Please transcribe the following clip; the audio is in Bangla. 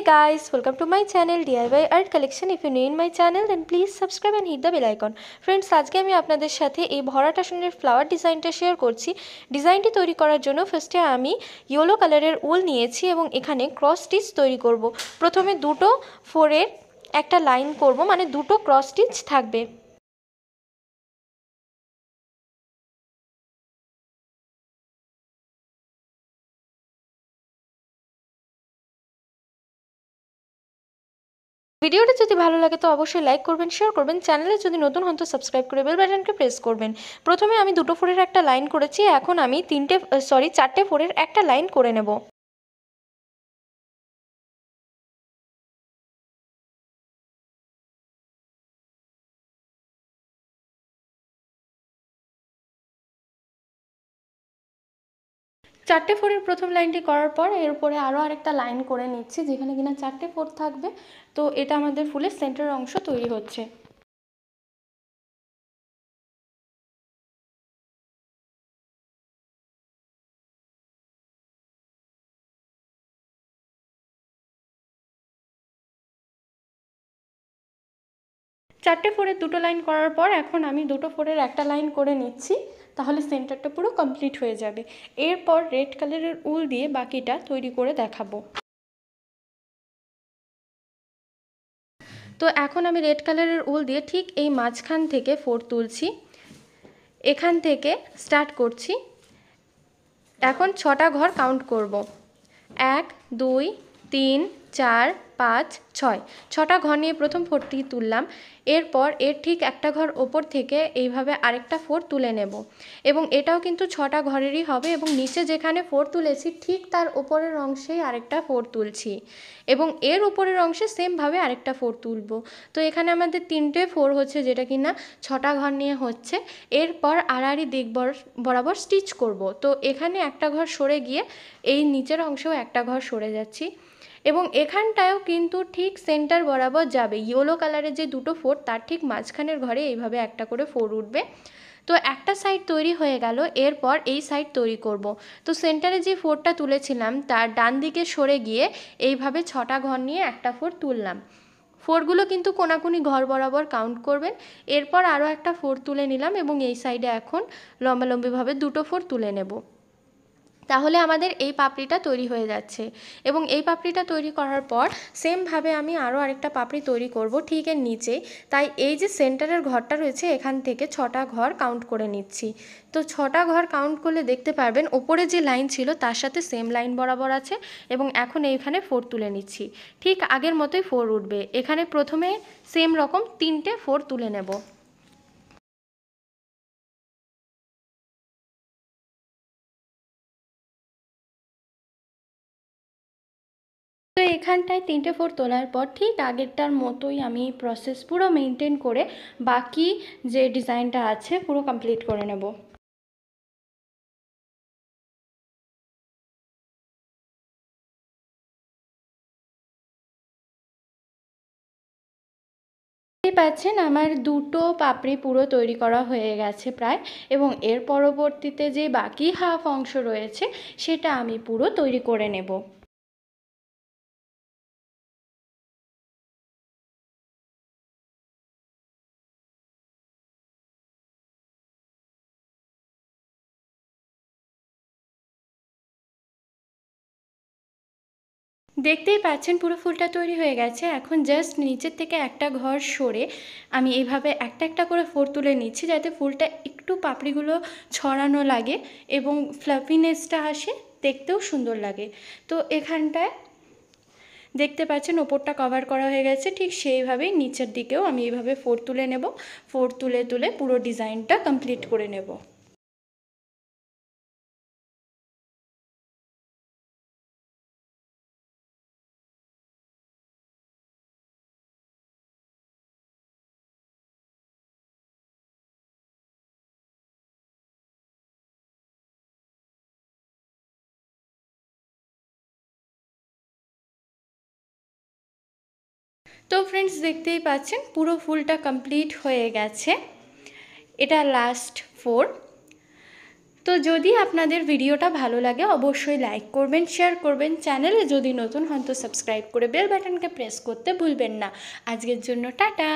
guys, welcome to my channel DIY art collection. If you're new in my channel then please subscribe and hit the bell icon. Friends, আজকে আমি আপনাদের সাথে এই ভরাট আসনের ফ্লাওয়ার ডিজাইনটা শেয়ার করছি। ডিজাইনটি তৈরি করার জন্য ফার্স্টে আমি ইয়েলো কালারের উল নিয়েছি এবং এখানে ক্রস স্টিচ তৈরি করব। প্রথমে দুটো ফোরের একটা লাইন করব, মানে দুটো ক্রস স্টিচ থাকবে। ভিডিওটা যদি ভালো লাগে তো অবশ্যই লাইক করবেন, শেয়ার করবেন। চ্যানেলে যদি নতুন হন তো সাবস্ক্রাইব করে বেল বাটনকে প্রেস করবেন। প্রথমে আমি দুটো ফোরের একটা লাইন করেছি, এখন আমি চারটে ফোরের একটা লাইন করে নেব। চারটে ফোরের প্রথম লাইনটি করার পর এর উপরে আরও আরেকটা লাইন করে নিচ্ছি, যেখানে কিনা চারটে ফোর থাকবে। তো এটা আমাদের ফুলের সেন্টার অংশ তৈরি হচ্ছে। চারটে ফোরের দুটো লাইন করার পর এখন আমি দুটো ফোরের একটা লাইন করে নিচ্ছি, তাহলে সেন্টারটা পুরো কমপ্লিট হয়ে যাবে। এরপর রেড কালারের উল দিয়ে বাকিটা তৈরি করে দেখাবো। তো এখন আমি রেড কালারের উল দিয়ে ঠিক এই মাঝখান থেকে ফোর তুলছি, এখান থেকে স্টার্ট করছি। এখন 6টা ঘর কাউন্ট করব। 1 2 3 4 5 6, 6টা ঘর নিয়ে প্রথম ফোরটি তুললাম। এরপর এর ঠিক একটা ঘর ওপর থেকে এইভাবে আরেকটা ফোর তুলে নেব, এবং এটাও কিন্তু 6টা ঘরেরই হবে। এবং নিচে যেখানে ফোর তুলেছি ঠিক তার উপরের অংশেই আরেকটা ফোর তুলছি, এবং এর উপরের অংশে সেমভাবে আরেকটা ফোর তুলব। তো এখানে আমাদের 3টে ফোর হচ্ছে, যেটা কিনা 6টা ঘর নিয়ে হচ্ছে। এরপর আড়াআড়ি দিক বরাবর স্টিচ করব। তো এখানে একটা ঘর সরে গিয়ে এই নিচের অংশেও একটা ঘর সরে যাচ্ছি, এবং এখানটায়ও কিন্তু ঠিক সেন্টার বরাবর যাবে। ইয়েলো কালারের যে দুটো ফোর তার ঠিক মাঝখানের ঘরে এইভাবে একটা করে ফোর উঠবে। তো একটা সাইড তৈরি হয়ে গেল, এরপর এই সাইড তৈরি করব। তো সেন্টারে যে ফোরটা তুলেছিলাম তার ডান দিকে সরে গিয়ে এইভাবে 6টা ঘর নিয়ে একটা ফোর তুললাম। ফোরগুলো কিন্তু কোনাকুনি ঘর বরাবর কাউন্ট করবেন। এরপর আরও একটা ফোর তুলে নিলাম, এবং এই সাইডে এখন লম্বালম্বিভাবে দুটো ফোর তুলে নেব। তাহলে আমাদের এই পাপড়িটা তৈরি হয়ে যাচ্ছে। এবং এই পাপড়িটা তৈরি করার পর সেমভাবে আমি আরও আরেকটা পাপড়ি তৈরি করব ঠিক এর নিচেই। তাই এই যে সেন্টারের ঘরটা রয়েছে এখান থেকে 6টা ঘর কাউন্ট করে নিচ্ছি। তো 6টা ঘর কাউন্ট করলে দেখতে পারবেন ওপরে যে লাইন ছিল তার সাথে সেম লাইন বরাবর আছে, এবং এখন এইখানে ফোর তুলে নিচ্ছি। ঠিক আগের মতোই ফোর উঠবে। এখানে প্রথমে সেম রকম 3টে ফোর তুলে নেব। তো এখানটায় 3টে ফোর তোলার পর ঠিক আগেরটার মতোই আমি প্রসেস পুরো মেনটেন করে বাকি যে ডিজাইনটা আছে পুরো কমপ্লিট করে নেব। দেখতেই পাচ্ছেন আমার দুটো পাপড়ি পুরো তৈরি করা হয়ে গেছে প্রায়, এবং এর পরবর্তীতে যে বাকি হাফ অংশ রয়েছে সেটা আমি পুরো তৈরি করে নেব। দেখতেই পাচ্ছেন পুরো ফুলটা তৈরি হয়ে গেছে। এখন জাস্ট নিচের থেকে একটা ঘর সরে আমি এইভাবে একটা একটা করে ফোর তুলে নিচ্ছি, যাতে ফুলটা একটু পাপড়িগুলো ছড়ানো লাগে এবং ফ্লাফিনেসটা আসে, দেখতেও সুন্দর লাগে। তো এখানটায় দেখতে পাচ্ছেন ওপরটা কভার করা হয়ে গেছে, ঠিক সেইভাবেই নিচের দিকেও আমি এইভাবে ফোর তুলে নেব। ফোর তুলে তুলে পুরো ডিজাইনটা কমপ্লিট করে নেব। তো ফ্রেন্ডস, দেখতেই পাচ্ছেন পুরো ফুলটা কমপ্লিট হয়ে গেছে। এটা লাস্ট ফোর। তো যদি আপনাদের ভিডিওটা ভালো লাগে অবশ্যই লাইক করবেন, শেয়ার করবেন, চ্যানেলে যদি নতুন হন তো সাবস্ক্রাইব করে বেল বাটনকে প্রেস করতে ভুলবেন না। আজকের জন্য টাটা।